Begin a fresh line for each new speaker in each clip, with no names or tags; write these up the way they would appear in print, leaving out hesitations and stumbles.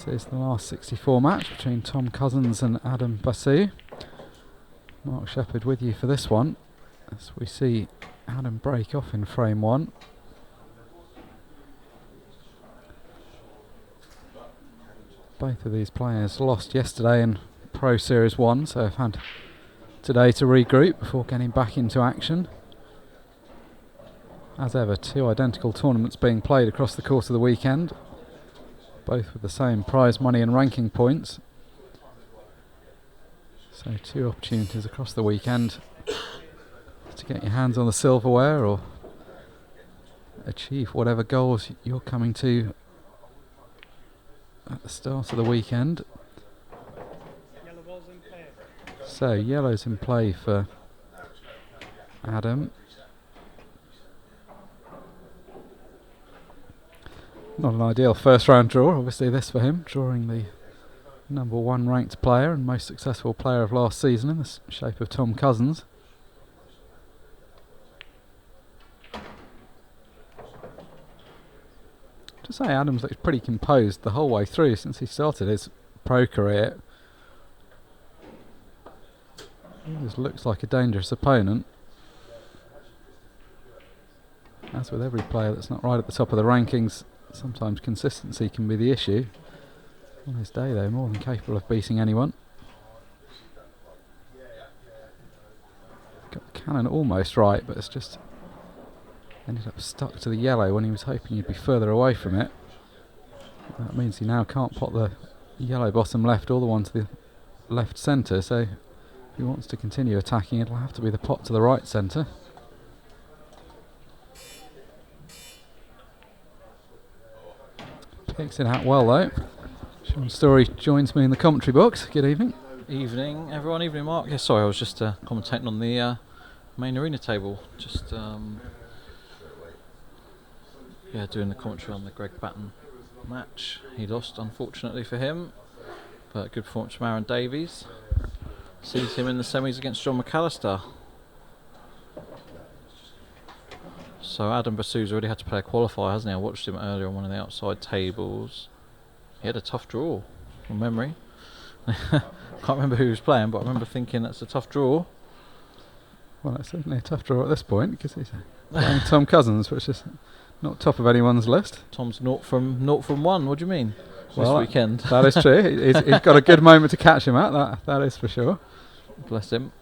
This is the last 64 match between Tom Cousins and Adam Bassoo. Mark Shepherd with you for this one as we see Adam break off in frame one. Both of these players lost yesterday in Pro Series 1, so have had today to regroup before getting back into action. As ever, two identical tournaments being played across the course of the weekend, both with the same prize money and ranking points. So two opportunities across the weekend to get your hands on the silverware or achieve whatever goals you're coming to at the start of the weekend. So yellow's in play for Adam. Not an ideal first round draw, obviously this for him, drawing the number one ranked player and most successful player of last season in the shape of Tom Cousins. To say Adams looks pretty composed the whole way through since he started his pro career. He just looks like a dangerous opponent. As with every player that's not right at the top of the rankings, sometimes consistency can be the issue. On his day though, more than capable of beating anyone. Got the cannon almost right, but it's just ended up stuck to the yellow when he was hoping he'd be further away from it. That means he now can't pot the yellow bottom left or the one to the left centre, so if he wants to continue attacking it'll have to be the pot to the right centre. Picks it out well though. Sean Story joins me in the commentary box. Good evening.
Evening everyone, evening Mark. Yeah, sorry, I was just commentating on the main arena table. Just doing the commentary on the Greg Batten match. He lost unfortunately for him, but good performance from Aaron Davies. Sees him in the semis against John McAllister. So Adam Bassoo's already had to play a qualifier, hasn't he? I watched him earlier on one of the outside tables. He had a tough draw from memory. Can't remember who he was playing, but I remember thinking that's a tough draw.
Well, it's certainly a tough draw at this point because he's playing Tom Cousins, which is not top of anyone's list.
Tom's 0 from 1. What do you mean?
Well,
this weekend.
That is true. He's got a good moment to catch him at. That is for sure.
Bless him.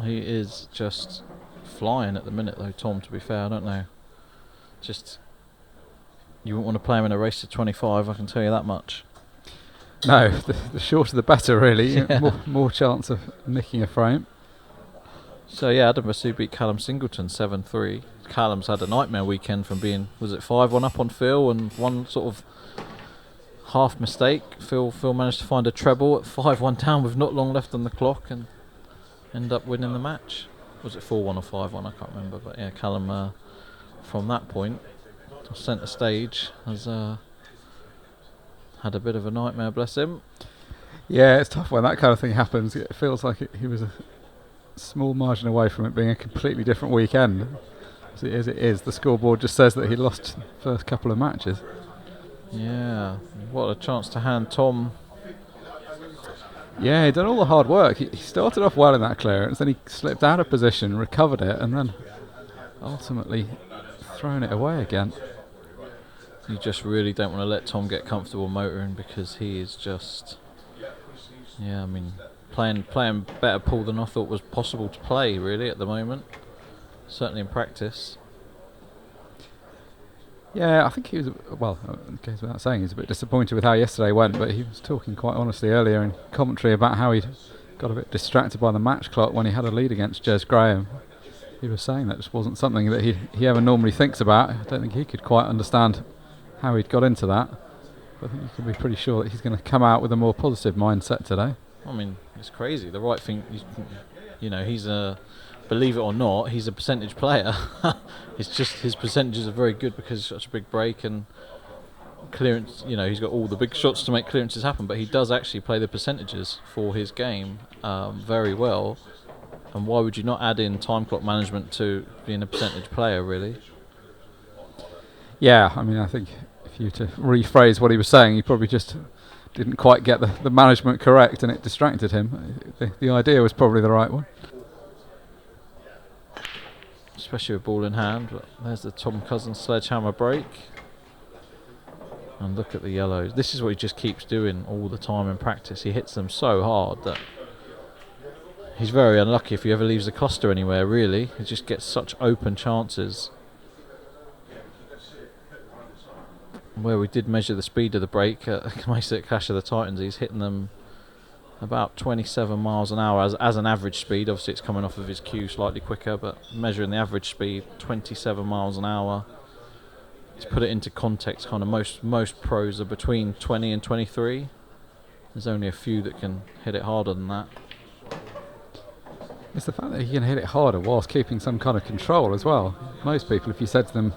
He is just flying at the minute, though. Tom, to be fair, I don't know. Just you wouldn't want to play him in a race to 25. I can tell you that much.
No, the shorter the better, really. Yeah. More chance of nicking a frame.
So yeah, Adam Bassoo beat Callum Singleton 7-3. Callum's had a nightmare weekend from being, was it 5-1 up on Phil and one sort of half mistake. Phil managed to find a treble at 5-1 down with not long left on the clock and end up winning the match. Was it 4-1 or 5-1? I can't remember. But yeah, Callum from that point, centre stage, has had a bit of a nightmare, bless him.
Yeah, it's tough when that kind of thing happens. It feels like he was a small margin away from it being a completely different weekend. As it is, the scoreboard just says that he lost the first couple of matches.
Yeah, what a chance to hand Tom.
Yeah, he done all the hard work. He started off well in that clearance, then he slipped out of position, recovered it, and then ultimately thrown it away again.
You just really don't want to let Tom get comfortable motoring because he is just, yeah, I mean, playing better pool than I thought was possible to play really at the moment. Certainly in practice.
Yeah, I think he was, well, it goes without saying, he's a bit disappointed with how yesterday went, but he was talking quite honestly earlier in commentary about how he'd got a bit distracted by the match clock when he had a lead against Jez Graham. He was saying that just wasn't something that he ever normally thinks about. I don't think he could quite understand how he'd got into that. But I think you can be pretty sure that he's going to come out with a more positive mindset today.
I mean, it's crazy. The right thing, you know, he's a, believe it or not, he's a percentage player. It's just his percentages are very good because it's such a big break and clearance. You know, he's got all the big shots to make clearances happen, but he does actually play the percentages for his game very well. And why would you not add in time clock management to being a percentage player, really?
Yeah, I mean, I think if If you to rephrase what he was saying, he probably just didn't quite get the management correct, and it distracted him. The idea was probably the right one.
Especially with ball in hand. But there's the Tom Cousins sledgehammer break. And look at the yellows. This is what he just keeps doing all the time in practice. He hits them so hard that he's very unlucky if he ever leaves the cluster anywhere, really. He just gets such open chances. Where we did measure the speed of the break at Clash of the Titans, he's hitting them about 27 miles an hour as an average speed. Obviously it's coming off of his cue slightly quicker, but measuring the average speed, 27 miles an hour. To put it into context, kind of most pros are between 20 and 23. There's only a few that can hit it harder than that.
It's the fact that he can hit it harder whilst keeping some kind of control as well. Most people, if you said to them,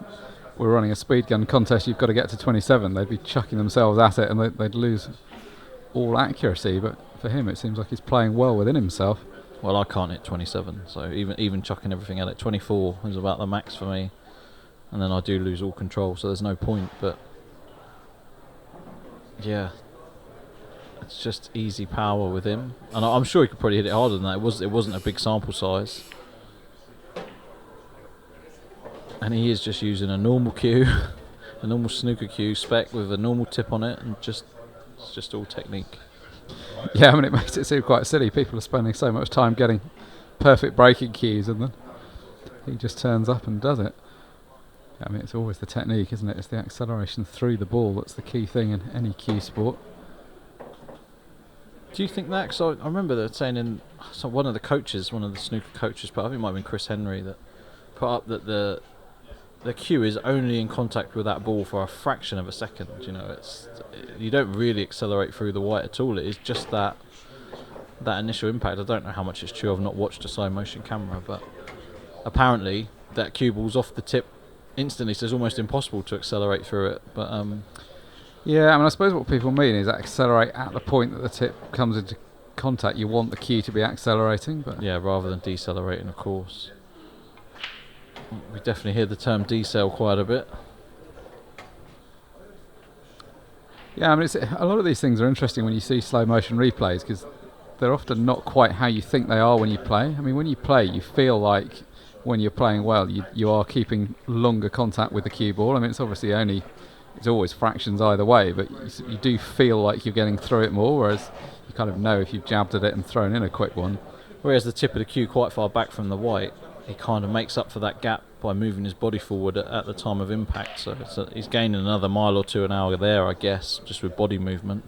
we're running a speed gun contest, you've got to get to 27, they'd be chucking themselves at it and they'd lose all accuracy. But for him, it seems like he's playing well within himself.
Well, I can't hit 27, so even chucking everything at it, 24 is about the max for me. And then I do lose all control, so there's no point. But yeah, it's just easy power with him, and I'm sure he could probably hit it harder than that. It wasn't a big sample size, and he is just using a normal cue, a normal snooker cue spec with a normal tip on it, and it's just all technique.
Yeah, I mean, it makes it seem quite silly. People are spending so much time getting perfect breaking cues, and then he just turns up and does it. I mean, it's always the technique, isn't it? It's the acceleration through the ball that's the key thing in any cue sport.
Do you think that? Because I remember that saying one of the snooker coaches, but I think it might have been Chris Henry, that put up that the cue is only in contact with that ball for a fraction of a second. You know, you don't really accelerate through the white at all. It is just that initial impact. I don't know how much it's true. I've not watched a slow motion camera, but apparently that cue ball's off the tip instantly, so it's almost impossible to accelerate through it. But
yeah, I mean, I suppose what people mean is accelerate at the point that the tip comes into contact. You want the cue to be accelerating, but
yeah, rather than decelerating, of course. We definitely hear the term decel quite a bit.
Yeah, I mean, a lot of these things are interesting when you see slow motion replays, because they're often not quite how you think they are when you play. I mean, when you play, you feel like when you're playing well, you are keeping longer contact with the cue ball. I mean, it's always fractions either way, but you do feel like you're getting through it more, whereas you kind of know if you've jabbed at it and thrown in a quick one.
Whereas the tip of the cue quite far back from the white, he kind of makes up for that gap by moving his body forward at the time of impact. So he's gaining another mile or two an hour there, I guess, just with body movement.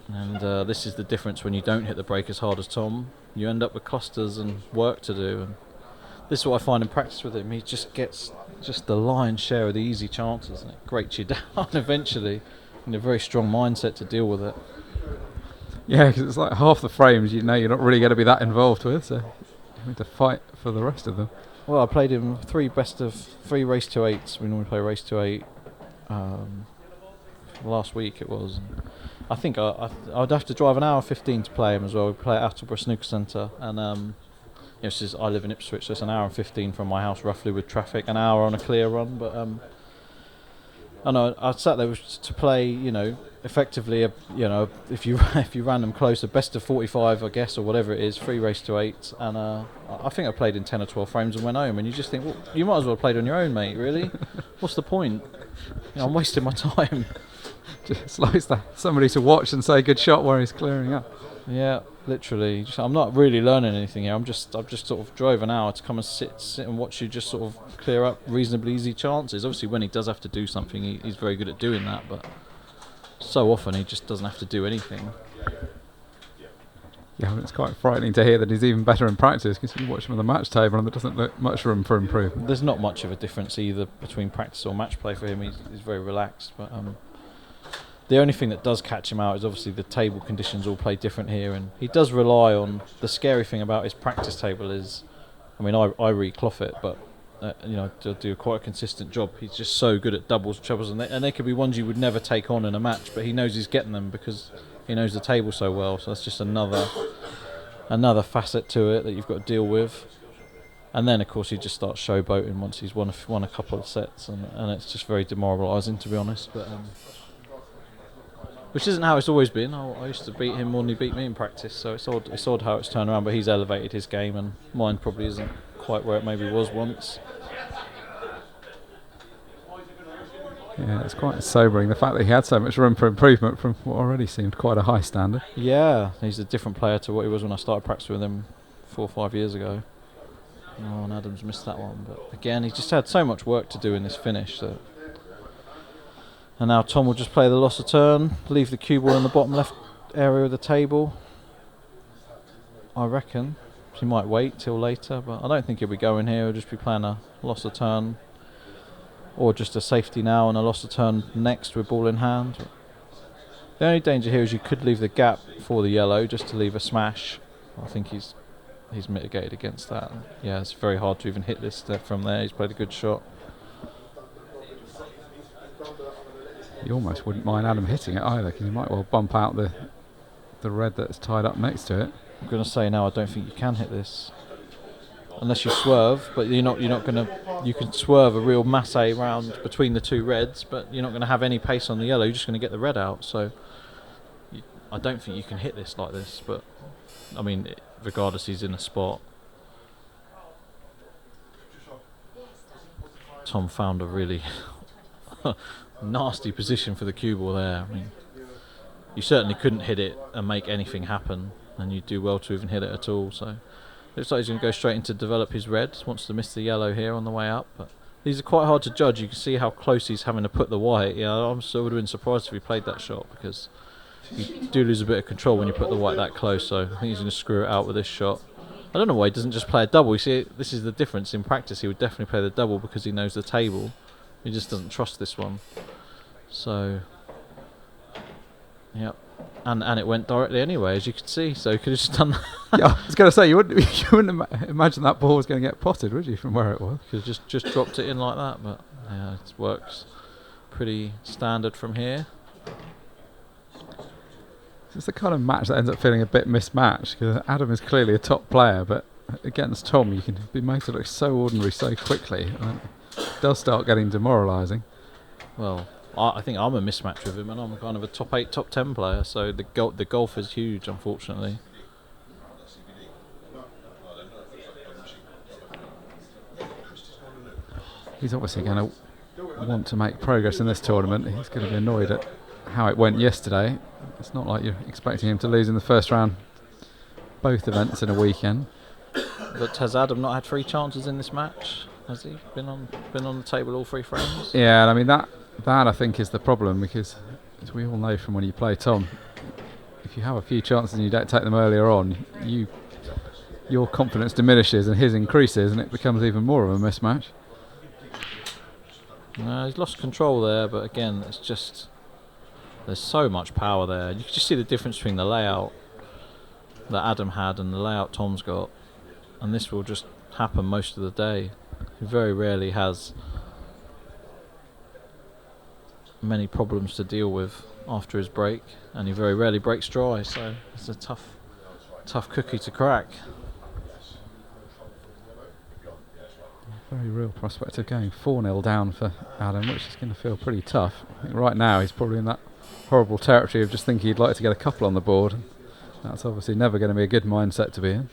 And this is the difference when you don't hit the break as hard as Tom. You end up with clusters and work to do. And this is what I find in practice with him. He just gets the lion's share of the easy chances, and it grates you down eventually. In a very strong mindset to deal with it.
Yeah, because it's like half the frames you know you're not really going to be that involved with, so you need to fight for the rest of them.
Well, I played him 3 best of 3 race to 8s. We normally play race to 8. Last week it was. I think I'd have to drive an hour 15 to play him as well. We play at Attleborough Snooker Centre, and I live in Ipswich, so it's an hour and 15 from my house roughly with traffic. An hour on a clear run, but I know I sat there to play. Effectively, if you ran them close, a best of 45, I guess, or whatever it is, 3 race to 8, and I think I played in 10 or 12 frames and went home. And you just think, well, you might as well have played on your own, mate. Really, what's the point? I'm wasting my time.
Just likes that somebody to watch and say good shot where he's clearing up.
Yeah, literally. I'm not really learning anything here. I've just sort of drove an hour to come and sit and watch you just sort of clear up reasonably easy chances. Obviously, when he does have to do something, he's very good at doing that. But so often he just doesn't have to do anything.
Yeah, well, it's quite frightening to hear that he's even better in practice, because you watch him on the match table and there doesn't look much room for improvement.
There's not much of a difference either between practice or match play for him. He's very relaxed, but the only thing that does catch him out is obviously the table conditions all play different here, and he does rely on. The scary thing about his practice table is, I mean, I re-cloth it, but to do quite a consistent job. He's just so good at doubles, trebles, and they could be ones you would never take on in a match, but he knows he's getting them because he knows the table so well. So that's just another facet to it that you've got to deal with. And then, of course, he just starts showboating once he's won a couple of sets, and it's just very demoralising, to be honest. But which isn't how it's always been. I used to beat him more than he beat me in practice, so it's odd how it's turned around. But he's elevated his game, and mine probably isn't quite where it maybe was once.
Yeah, it's quite sobering, the fact that he had so much room for improvement from what already seemed quite a high standard.
Yeah, he's a different player to what he was when I started practicing with him 4 or 5 years ago. Oh, and Adam's missed that one, but again, he just had so much work to do in this finish. And now Tom will just play the loss of turn, leave the cue ball in the bottom left area of the table. I reckon he might wait till later, but I don't think he'll be going here. He'll just be playing a loss of turn, or just a safety now and a loss of turn next with ball in hand. The only danger here is you could leave the gap for the yellow just to leave a smash. I think he's mitigated against that. Yeah, it's very hard to even hit this from there. He's played a good shot.
You almost wouldn't mind Adam hitting it either, because you might well bump out the red that's tied up next to it.
I'm going to say now I don't think you can hit this unless you swerve, but you're not going to. You can swerve a real masse round between the two reds, but you're not going to have any pace on the yellow. You're just going to get the red out. So I don't think you can hit this like this. But I mean, regardless, he's in a spot. Tom found a really nasty position for the cue ball there. I mean, you certainly couldn't hit it and make anything happen, and you'd do well to even hit it at all. So looks like he's going to go straight into develop his red. Wants to miss the yellow here on the way up, but these are quite hard to judge. You can see how close he's having to put the white. Yeah, I sort of would have been surprised if he played that shot, because you do lose a bit of control when you put the white that close. So I think he's going to screw it out with this shot. I don't know why he doesn't just play a double. You see, this is the difference. In practice, he would definitely play the double because he knows the table. He just doesn't trust this one. So, yep. And it went directly anyway, as you could see. So he could have just done that.
Yeah, I was going to say, you wouldn't imagine that ball was going to get potted, would you, from where it was?
Could have just dropped it in like that. But yeah, it works pretty standard from here.
It's the kind of match that ends up feeling a bit mismatched, because Adam is clearly a top player, but against Tom you can be made to look so ordinary so quickly, and it does start getting demoralising.
Well, I think I'm a mismatch with him, and I'm kind of a top 8, top 10 player, so the golf is huge, unfortunately.
He's obviously going to want to make progress in this tournament. He's going to be annoyed at how it went yesterday. It's not like you're expecting him to lose in the first round both events in a weekend.
But has Adam not had 3 chances in this match? Has he been on the table all 3 frames?
Yeah, and I mean that I think is the problem, because as we all know from when you play Tom, if you have a few chances and you don't take them earlier on, your confidence diminishes and his increases, and it becomes even more of a mismatch.
No, he's lost control there, but again, it's just there's so much power there. You can just see the difference between the layout that Adam had and the layout Tom's got, and this will just happen most of the day. He very rarely has many problems to deal with after his break, and he very rarely breaks dry, so it's a tough cookie to crack.
Very real prospect of going 4-0 down for Adam, which is going to feel pretty tough. I think right now he's probably in that horrible territory of just thinking he'd like to get a couple on the board. That's obviously never going to be a good mindset to be in.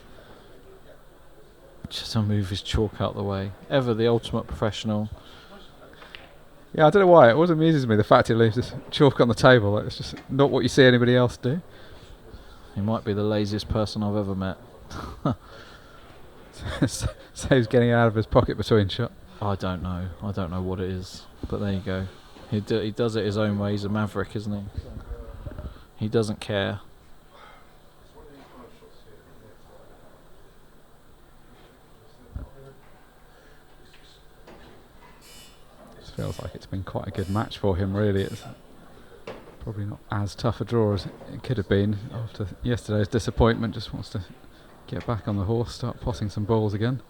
Just to move his chalk out the way. Ever the ultimate professional.
Yeah, I don't know why. It always amuses me, the fact he leaves this chalk on the table. It's just not what you see anybody else do.
He might be the laziest person I've ever met.
Saves getting it out of his pocket between shots.
I don't know what it is, but there you go. He does it his own way. He's a maverick, isn't he? He doesn't care.
It feels like it's been quite a good match for him, really. It's probably not as tough a draw as it could have been after yesterday's disappointment. Just wants to get back on the horse, start potting some balls again.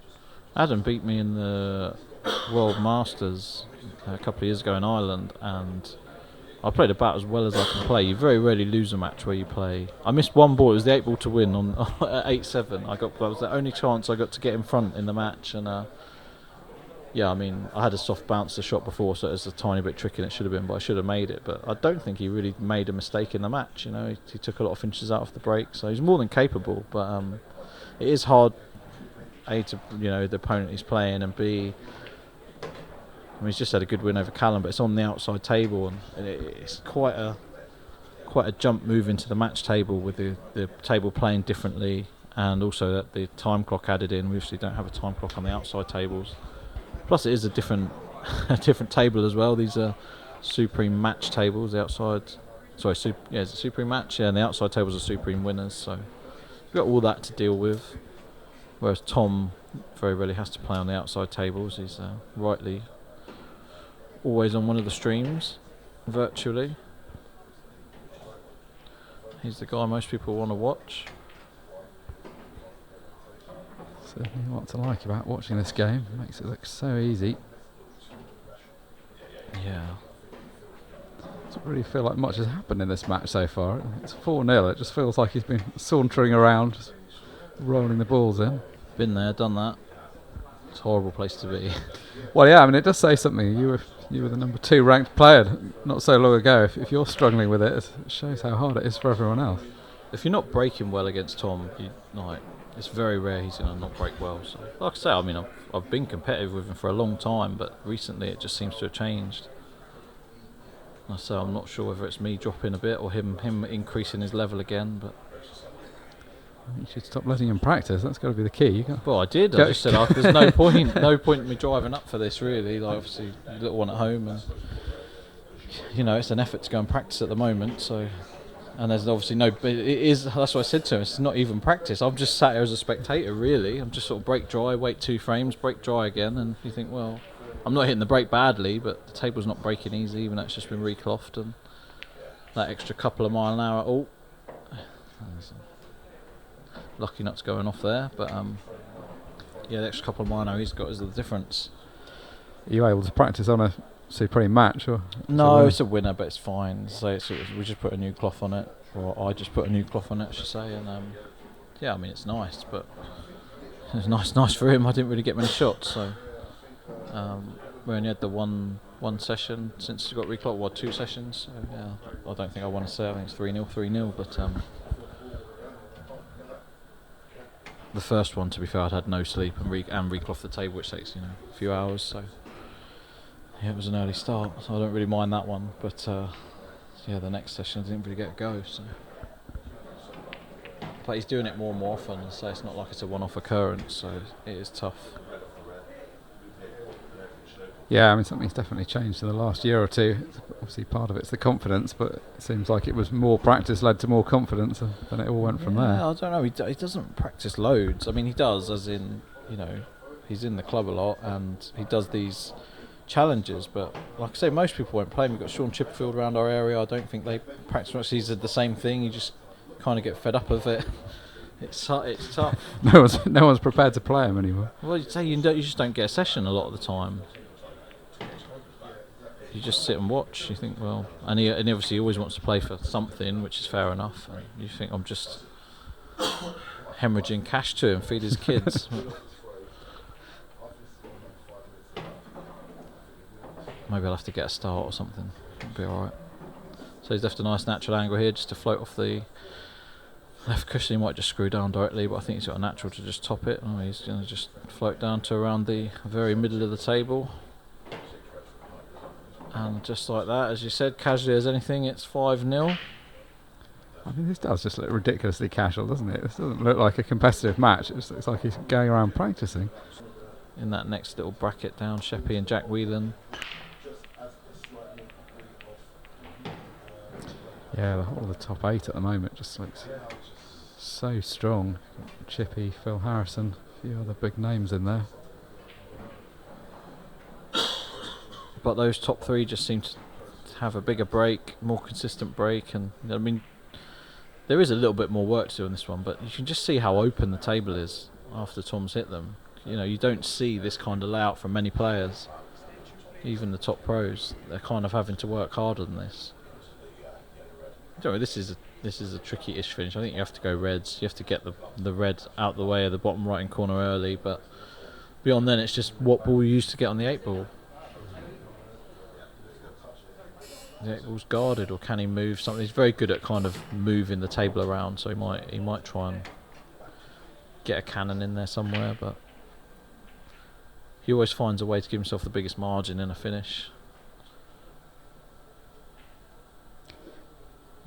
Adam beat me in the World Masters a couple of years ago in Ireland, and I played about as well as I can play. You very rarely lose a match where you play. I missed one ball. It was the 8 ball to win on at 8-7. That was the only chance I got to get in front in the match. And yeah, I mean, I had a soft bounce the shot before, so it was a tiny bit tricky and it should have been, but I should have made it. But I don't think he really made a mistake in the match. You know, he took a lot of finishes out off the break, so he's more than capable. But it is hard, A, to, you know, the opponent he's playing, and B, I mean, he's just had a good win over Callum, but it's on the outside table, and it's quite a jump move into the match table with the table playing differently, and also that the time clock added in. We obviously don't have a time clock on the outside tables. Plus, it is a different a different table as well. These are Supreme match tables. The outside, it's a Supreme match. Yeah, and the outside tables are Supreme winners. So we've got all that to deal with. Whereas Tom very rarely has to play on the outside tables. He's rightly always on one of the streams, virtually. He's the guy most people want to watch.
Certainly what to like about watching this game. Makes it look so easy.
Yeah.
Doesn't really feel like much has happened in this match so far. It's 4-0. It just feels like he's been sauntering around, just rolling the balls in.
Been there, done that. It's a horrible place to be.
Well, yeah, I mean, it does say something. You were the number 2 ranked player not so long ago. If you're struggling with it, it shows how hard it is for everyone else.
If you're not breaking well against Tom, it's very rare he's going to not break well. So, like I say, I mean, I've been competitive with him for a long time, but recently it just seems to have changed. And so I'm not sure whether it's me dropping a bit or him increasing his level again. But
you should stop letting him practice. That's got to be the key.
Well, I did. I just said there's no point in me driving up for this really. Like, obviously, little one at home, and you know, it's an effort to go and practice at the moment. So, and there's obviously no. It is. That's what I said to him. It's not even practice. I'm just sat here as a spectator. Really, I'm just sort of break dry, wait 2 frames, break dry again, and you think, well, I'm not hitting the break badly, but the table's not breaking easy. Even though it's just been reclothed, and that extra couple of mile an hour. Oh. Lucky nuts going off there, but yeah, the extra couple of mile an hour he's got is the difference.
Are you able to practice on a Supreme match? Or
no, it's a winner, but it's fine. So we just put a new cloth on it, or I just put a new cloth on it, I should say, and yeah, I mean, it's nice, but it's nice for him. I didn't really get many shots, so we only had the one session since we got reclocked. Well, 2 sessions. So yeah, I don't think I want to say. I think it's 3-0, but the first one, to be fair, I'd had no sleep and recloth the table, which takes a few hours. So yeah, it was an early start, so I don't really mind that one. But yeah, the next session I didn't really get a go. So, but he's doing it more and more often, so it's not like it's a one-off occurrence. So it is tough.
Yeah, I mean, something's definitely changed in the last year or two. Obviously, part of it's the confidence, but it seems like it was more practice led to more confidence, and then it all went from there.
I don't know. He doesn't practice loads. I mean, he does, as in, he's in the club a lot, and he does these challenges. But like I say, most people won't play him. We've got Sean Chipperfield around our area. I don't think they practice much. He said the same thing. You just kind of get fed up of it. It's tough.
No one's prepared to play him anymore.
Well, you say you just don't get a session a lot of the time. You just sit and watch. You think, well, and he obviously always wants to play for something, which is fair enough. And you think, I'm just hemorrhaging cash to him, feed his kids. Maybe I'll have to get a start or something. It'll be alright. So he's left a nice natural angle here just to float off the left cushion. He might just screw down directly, but I think he's got a natural to just top it. Oh, he's going to just float down to around the very middle of the table. And just like that, as you said, casually as anything, it's 5-0.
I mean, this does just look ridiculously casual, doesn't it? This doesn't look like a competitive match. It just looks like he's going around practicing.
In that next little bracket down, Sheppy and Jack Whelan.
Yeah, the whole of the top 8 at the moment just looks so strong. Chippy, Phil Harrison, a few other big names in there.
But those top 3 just seem to have a bigger break, more consistent break, and I mean, there is a little bit more work to do on this one, but you can just see how open the table is after Tom's hit them. You don't see this kind of layout from many players, even the top pros. They're kind of having to work harder than this. This is a tricky-ish finish. I think you have to go reds. You have to get the red out the way of the bottom right-hand corner early, but beyond then, it's just what ball you use to get on the 8-ball. The 8-ball's guarded, or can he move something? He's very good at kind of moving the table around, so he might try and get a cannon in there somewhere, but he always finds a way to give himself the biggest margin in a finish.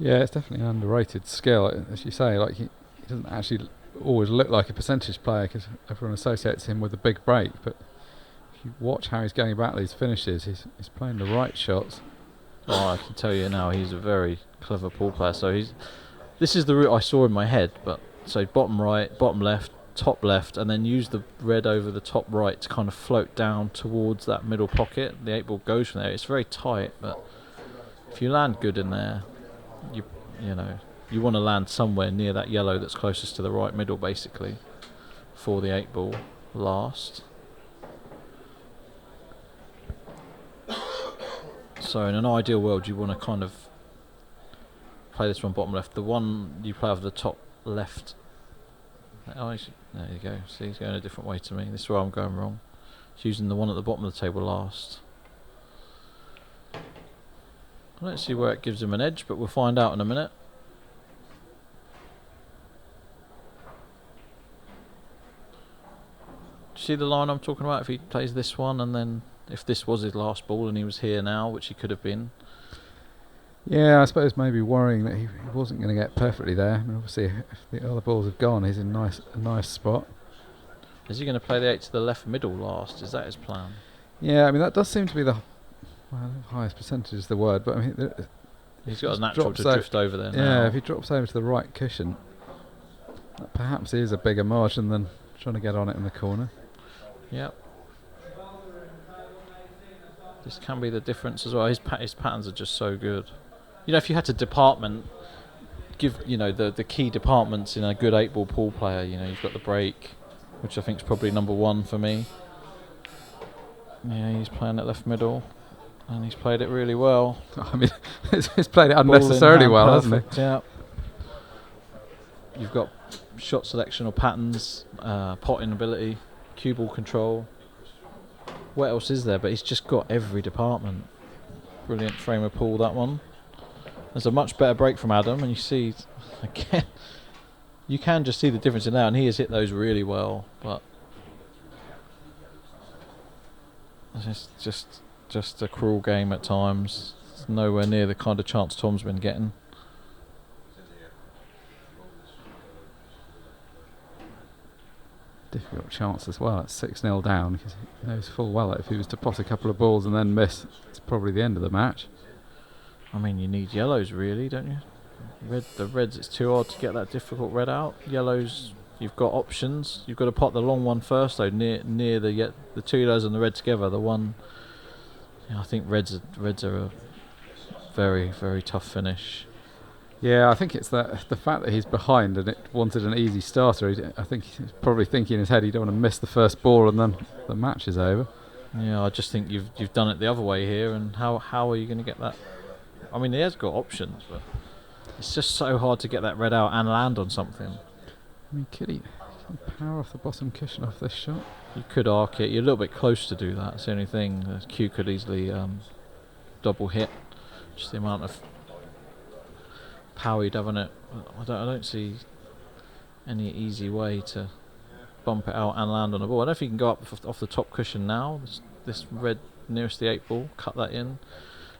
Yeah, it's definitely an underrated skill, as you say. Like he doesn't actually always look like a percentage player because everyone associates him with a big break. But if you watch how he's going about these finishes, he's playing the right shots.
Oh, I can tell you now, he's a very clever pool player. So this is the route I saw in my head. But so bottom right, bottom left, top left, and then use the red over the top right to kind of float down towards that middle pocket. The 8-ball goes from there. It's very tight, but if you land good in there, you want to land somewhere near that yellow that's closest to the right middle, basically, for the 8-ball last. So in an ideal world, you want to kind of play this one bottom left. The one you play over the top left. Oh, there you go. See, he's going a different way to me. This is where I'm going wrong. He's using the one at the bottom of the table last. I don't see where it gives him an edge, but we'll find out in a minute. Do you see the line I'm talking about? If he plays this one, and then if this was his last ball and he was here now, which he could have been.
Yeah, I suppose maybe worrying that he wasn't going to get perfectly there. I mean, obviously, if the other balls have gone, he's in a nice spot.
Is he going to play the 8 to the left middle last? Is that his plan?
Yeah, I mean, that does seem to be the highest percentage is the word, but I mean,
he's got a natural to drift over there now.
Yeah, if he drops over to the right cushion, that perhaps is a bigger margin than trying to get on it in the corner.
Yep. This can be the difference as well. His patterns are just so good. If you had to give the key departments in a good 8-ball pool player, you've got the break, which I think is probably number one for me. Yeah, he's playing at left middle, and he's played it really well.
I mean, he's played it unnecessarily well, hasn't he?
Yeah. You've got shot selection or patterns, potting ability, cue ball control. What else is there? But he's just got every department. Brilliant frame of pool, that one. There's a much better break from Adam, and you see, again, you can just see the difference in that, and he has hit those really well, but it's just a cruel game at times. It's nowhere near the kind of chance Tom's been getting.
Difficult chance as well. It's 6-0 down because he knows full well that if he was to pot a couple of balls and then miss, it's probably the end of the match.
I mean, you need yellows really, don't you? The reds, it's too hard to get that difficult red out. Yellows, you've got options. You've got to pot the long one first though, near the two yellows and the red together. The one, I think reds are a very, very tough finish.
Yeah, I think it's the fact that he's behind and it wanted an easy starter. I think he's probably thinking in his head he don't want to miss the first ball and then the match is over.
Yeah, I just think you've done it the other way here, and how are you going to get that? I mean, he has got options, but it's just so hard to get that red out and land on something.
I mean, can he power off the bottom cushion off this shot?
You could arc it. You're a little bit close to do that. It's the only thing. The cue could easily double hit. Just the amount of power you'd have on it. I don't see any easy way to bump it out and land on a ball. I don't know if you can go up off the top cushion now. This red nearest the 8-ball, cut that in.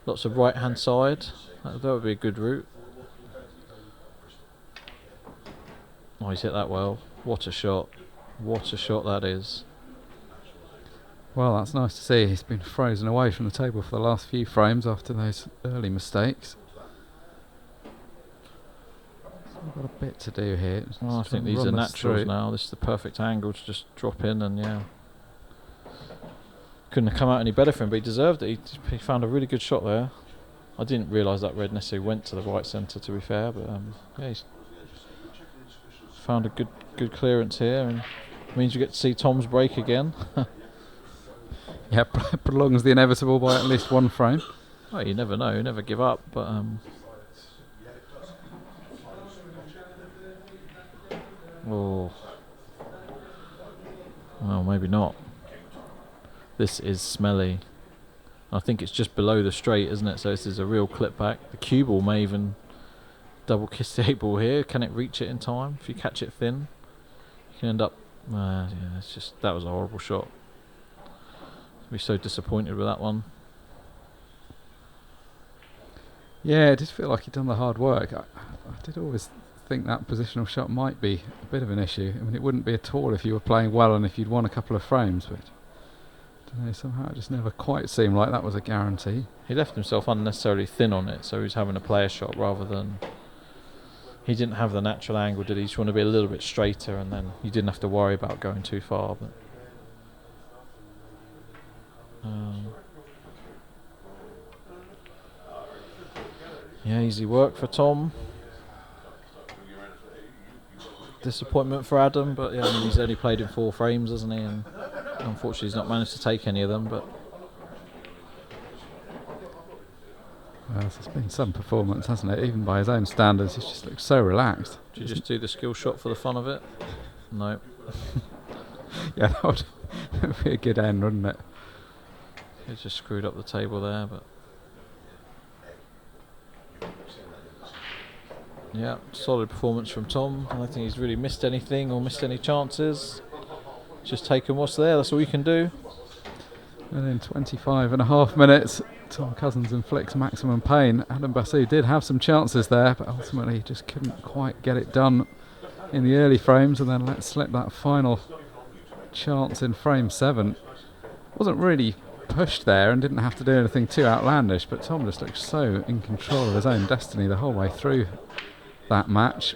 Lots of right hand side. That would be a good route. Oh, he's hit that well. What a shot. What a shot that is.
Well, that's nice to see. He's been frozen away from the table for the last few frames after those early mistakes. We've got a bit to do here.
I think these are naturals now. This is the perfect angle to just drop in, and yeah. Couldn't have come out any better for him, but he deserved it. He found a really good shot there. I didn't realise that red necessarily went to the right centre, to be fair, but yeah, he's found a good clearance here, and means you get to see Tom's break again.
Yeah, prolongs the inevitable by at least one frame.
Well, you never know. You never give up, but Oh. Well, maybe not. This is smelly. I think it's just below the straight, isn't it? So this is a real clip back. The cue ball may even double kiss the 8 ball here. Can it reach it in time? If you catch it thin, you can end up. Yeah, it's just, that was a horrible shot. I'd be so disappointed with that one.
Yeah, it did feel like he'd done the hard work. I did always think that positional shot might be a bit of an issue. I mean, it wouldn't be at all if you were playing well and if you'd won a couple of frames, but I don't know, somehow it just never quite seemed like that was a guarantee.
He left himself unnecessarily thin on it, so he was having a player shot rather than. He didn't have the natural angle, did he? He just wanted to be a little bit straighter, and then you didn't have to worry about going too far. But yeah, easy work for Tom. Disappointment for Adam, but yeah, I mean, he's only played in 4 frames, hasn't he? And unfortunately, he's not managed to take any of them. But
Well, there's been some performance, hasn't it? Even by his own standards, he's just looked so relaxed.
do you just do the skill shot for the fun of it? No.
Yeah, that would be a good end, wouldn't it?
He's just screwed up the table there, but yeah, solid performance from Tom. I don't think he's really missed anything or missed any chances. Just taken what's there, that's all you can do.
And in 25.5 minutes, Tom Cousins inflicts maximum pain. Adam Bassoo did have some chances there, but ultimately he just couldn't quite get it done in the early frames, and then let slip that final chance in frame 7. Wasn't really pushed there and didn't have to do anything too outlandish, but Tom just looked so in control of his own destiny the whole way through that match.